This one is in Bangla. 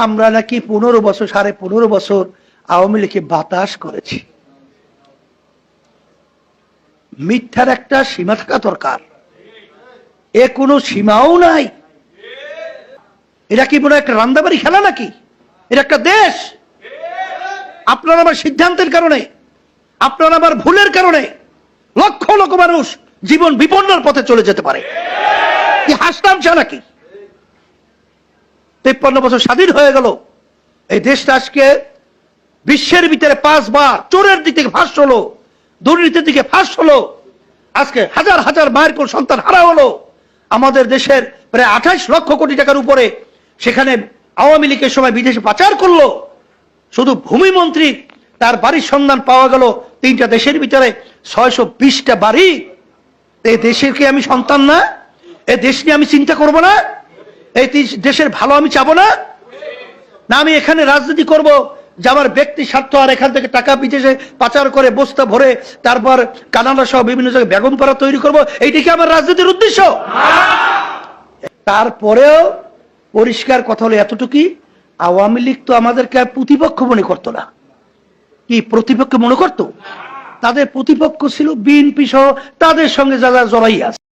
আমরা নাকি 15 বছর 15.5 বছর আওয়ামী লীগকে বাতাস করেছি। মিথ্যার একটা সীমা থাকা দরকার। এ কোনো সীমাও নাই। এটা কি মনে একটা রান্দাবাড়ি খেলা নাকি? এটা একটা দেশ। আপনার আমার সিদ্ধান্তের কারণে, আপনার আমার ভুলের কারণে লক্ষ লক্ষ মানুষ জীবন বিপন্নের পথে চলে যেতে পারে। কি হাসতামশা নাকি? 53 বছর স্বাধীন হয়ে গেল, এই দেশটা আজকে বিশ্বের ভিতরে 5 বার চোরের দিকে ফাঁস হলো, দুর্নীতির দিকে ফাঁস হলো। আজকে হাজার হাজার মায়ের কোল সন্তান হারা হলো। আমাদের দেশের প্রায় 28 লক্ষ কোটি টাকার উপরে সেখানে আওয়ামী লীগের সময় বিদেশে পাচার করলো। শুধু ভূমিমন্ত্রী তার বাড়ির সন্ধান পাওয়া গেল 3টা দেশের ভিতরে 620টা বাড়ি। এই দেশের কি আমি সন্তান না? এই দেশ নিয়ে আমি চিন্তা করব না? এই দেশের ভালো আমি চাবো না? না আমি এখানে রাজনীতি করব যে আমার ব্যক্তি স্বার্থ, আর এখান থেকে টাকা বিদেশে পাচার করে বস্তা ভরে তারপর কানাডা সহ বিভিন্ন জায়গায় বেগম পাড়া তৈরি করব, এইটা কি আমার রাজনীতির উদ্দেশ্য? তারপরেও পরিষ্কার কথা হলো এতটুকুই, আওয়ামী লীগ তো আমাদেরকে প্রতিপক্ষ মনে করতো না। কি প্রতিপক্ষ মনে করতো? তাদের প্রতিপক্ষ ছিল বিএনপি সহ তাদের সঙ্গে যারা জড়াই আছে।